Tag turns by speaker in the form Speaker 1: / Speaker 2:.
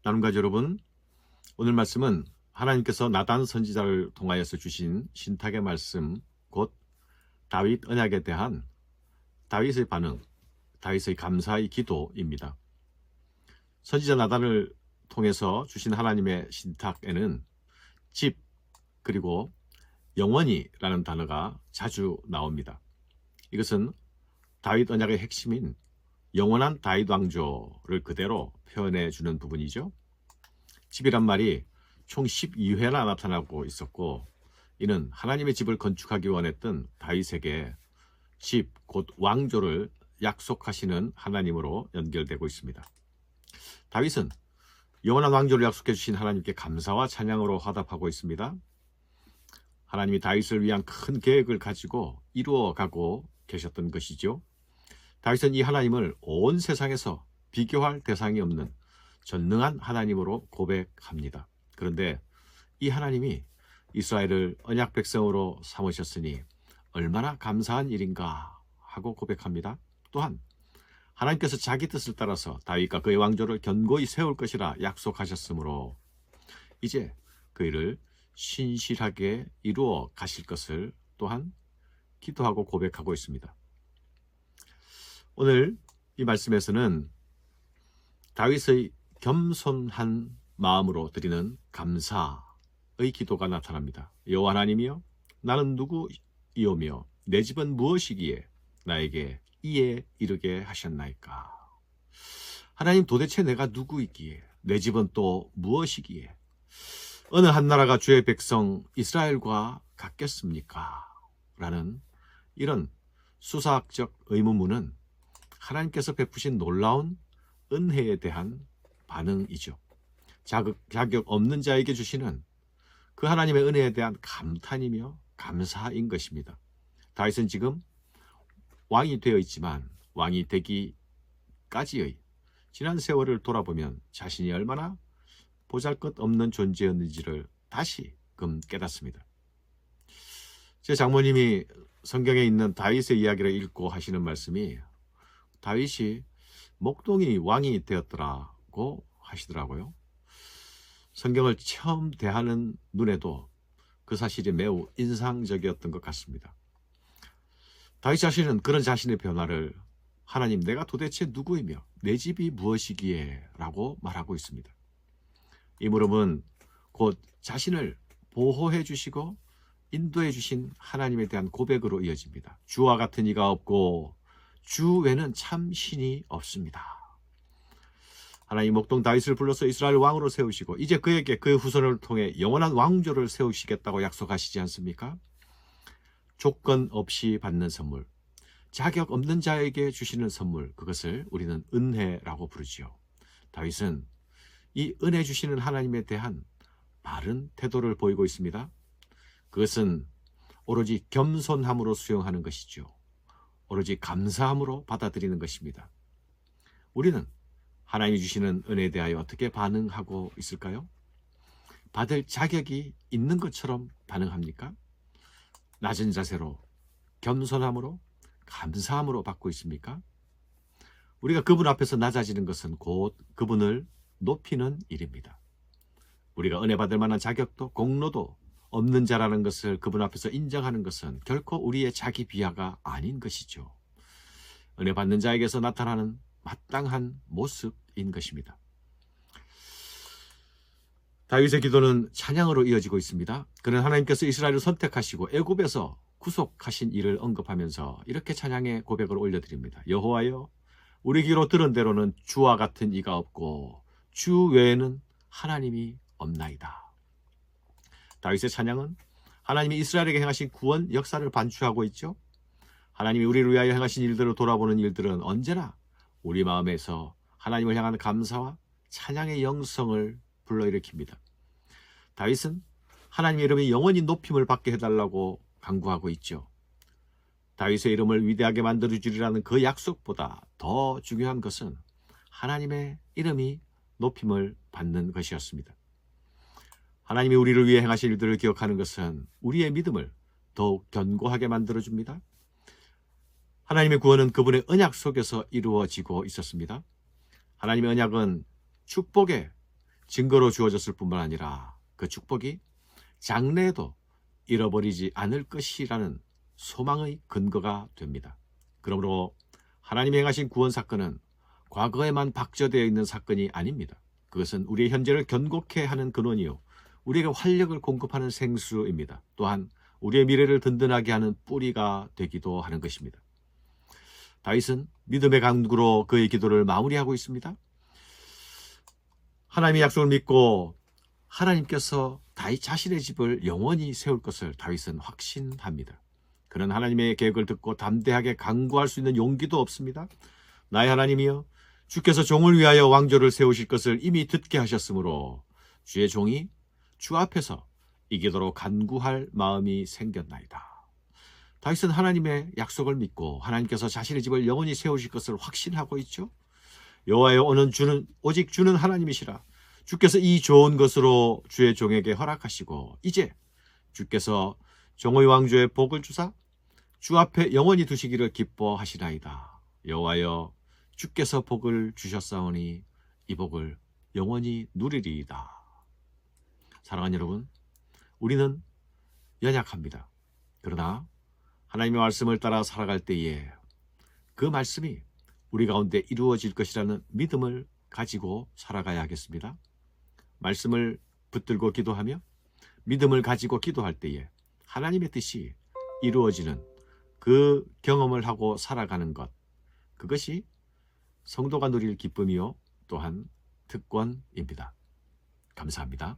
Speaker 1: 나눔가족 여러분, 오늘 말씀은 하나님께서 나단 선지자를 통하여서 주신 신탁의 말씀, 곧 다윗 언약에 대한 다윗의 반응, 다윗의 감사의 기도입니다. 선지자 나단을 통해서 주신 하나님의 신탁에는 집 그리고 영원히라는 단어가 자주 나옵니다. 이것은 다윗 언약의 핵심인 영원한 다윗 왕조를 그대로 표현해 주는 부분이죠. 집이란 말이 총 12회나 나타나고 있었고, 이는 하나님의 집을 건축하기 원했던 다윗에게 집, 곧 왕조를 약속하시는 하나님으로 연결되고 있습니다. 다윗은 영원한 왕조를 약속해 주신 하나님께 감사와 찬양으로 화답하고 있습니다. 하나님이 다윗을 위한 큰 계획을 가지고 이루어가고 계셨던 것이죠. 다윗은 이 하나님을 온 세상에서 비교할 대상이 없는 전능한 하나님으로 고백합니다. 그런데 이 하나님이 이스라엘을 언약 백성으로 삼으셨으니 얼마나 감사한 일인가 하고 고백합니다. 또한 하나님께서 자기 뜻을 따라서 다윗과 그의 왕조를 견고히 세울 것이라 약속하셨으므로 이제 그 일을 신실하게 이루어 가실 것을 또한 기도하고 고백하고 있습니다. 오늘 이 말씀에서는 다윗의 겸손한 마음으로 드리는 감사의 기도가 나타납니다. 여호와 하나님이여, 나는 누구이오며 내 집은 무엇이기에 나에게 이에 이르게 하셨나이까. 하나님, 도대체 내가 누구이기에 내 집은 또 무엇이기에 어느 한 나라가 주의 백성 이스라엘과 같겠습니까? 라는 이런 수사학적 의문문은 하나님께서 베푸신 놀라운 은혜에 대한 반응이죠. 자격 없는 자에게 주시는 그 하나님의 은혜에 대한 감탄이며 감사인 것입니다. 다윗은 지금 왕이 되어 있지만 왕이 되기까지의 지난 세월을 돌아보면 자신이 얼마나 보잘것없는 존재였는지를 다시금 깨닫습니다. 제 장모님이 성경에 있는 다윗의 이야기를 읽고 하시는 말씀이, 다윗이 목동이 왕이 되었더라고 하시더라고요. 성경을 처음 대하는 눈에도 그 사실이 매우 인상적이었던 것 같습니다. 다윗 자신은 그런 자신의 변화를 하나님, 내가 도대체 누구이며 내 집이 무엇이기에 라고 말하고 있습니다. 이 물음은 곧 자신을 보호해 주시고 인도해 주신 하나님에 대한 고백으로 이어집니다. 주와 같은 이가 없고 주 외에는 참 신이 없습니다. 하나님 목동 다윗을 불러서 이스라엘 왕으로 세우시고 이제 그에게 그의 후손을 통해 영원한 왕조를 세우시겠다고 약속하시지 않습니까? 조건 없이 받는 선물, 자격 없는 자에게 주시는 선물, 그것을 우리는 은혜라고 부르지요. 다윗은 이 은혜 주시는 하나님에 대한 바른 태도를 보이고 있습니다. 그것은 오로지 겸손함으로 수용하는 것이죠. 오로지 감사함으로 받아들이는 것입니다. 우리는 하나님이 주시는 은혜에 대하여 어떻게 반응하고 있을까요? 받을 자격이 있는 것처럼 반응합니까? 낮은 자세로, 겸손함으로, 감사함으로 받고 있습니까? 우리가 그분 앞에서 낮아지는 것은 곧 그분을 높이는 일입니다. 우리가 은혜 받을 만한 자격도 공로도 없는 자라는 것을 그분 앞에서 인정하는 것은 결코 우리의 자기 비하가 아닌 것이죠. 은혜 받는 자에게서 나타나는 마땅한 모습인 것입니다. 다윗의 기도는 찬양으로 이어지고 있습니다. 그는 하나님께서 이스라엘을 선택하시고 애굽에서 구속하신 일을 언급하면서 이렇게 찬양의 고백을 올려드립니다. 여호와여, 우리 귀로 들은 대로는 주와 같은 이가 없고 주 외에는 하나님이 없나이다. 다윗의 찬양은 하나님이 이스라엘에게 행하신 구원 역사를 반추하고 있죠. 하나님이 우리를 위하여 행하신 일들을 돌아보는 일들은 언제나 우리 마음에서 하나님을 향한 감사와 찬양의 영성을 불러일으킵니다. 다윗은 하나님의 이름이 영원히 높임을 받게 해달라고 간구하고 있죠. 다윗의 이름을 위대하게 만들어주리라는 그 약속보다 더 중요한 것은 하나님의 이름이 높임을 받는 것이었습니다. 하나님이 우리를 위해 행하신 일들을 기억하는 것은 우리의 믿음을 더욱 견고하게 만들어줍니다. 하나님의 구원은 그분의 언약 속에서 이루어지고 있었습니다. 하나님의 언약은 축복의 증거로 주어졌을 뿐만 아니라 그 축복이 장래에도 잃어버리지 않을 것이라는 소망의 근거가 됩니다. 그러므로 하나님이 행하신 구원 사건은 과거에만 박저되어 있는 사건이 아닙니다. 그것은 우리의 현재를 견고케 하는 근원이요, 우리에게 활력을 공급하는 생수입니다. 또한 우리의 미래를 든든하게 하는 뿌리가 되기도 하는 것입니다. 다윗은 믿음의 강구로 그의 기도를 마무리하고 있습니다. 하나님의 약속을 믿고 하나님께서 다윗 자신의 집을 영원히 세울 것을 다윗은 확신합니다. 그는 하나님의 계획을 듣고 담대하게 강구할 수 있는 용기도 없습니다. 나의 하나님이여, 주께서 종을 위하여 왕조를 세우실 것을 이미 듣게 하셨으므로 주의 종이 주 앞에서 이 기도로 간구할 마음이 생겼나이다. 다윗은 하나님의 약속을 믿고 하나님께서 자신의 집을 영원히 세우실 것을 확신하고 있죠. 여호와여, 오직 주는 하나님이시라. 주께서 이 좋은 것으로 주의 종에게 허락하시고 이제 주께서 종의 왕조의 복을 주사 주 앞에 영원히 두시기를 기뻐하시나이다. 여호와여, 주께서 복을 주셨사오니 이 복을 영원히 누리리이다. 사랑하는 여러분, 우리는 연약합니다. 그러나 하나님의 말씀을 따라 살아갈 때에 그 말씀이 우리 가운데 이루어질 것이라는 믿음을 가지고 살아가야 하겠습니다. 말씀을 붙들고 기도하며 믿음을 가지고 기도할 때에 하나님의 뜻이 이루어지는 그 경험을 하고 살아가는 것, 그것이 성도가 누릴 기쁨이요 또한 특권입니다. 감사합니다.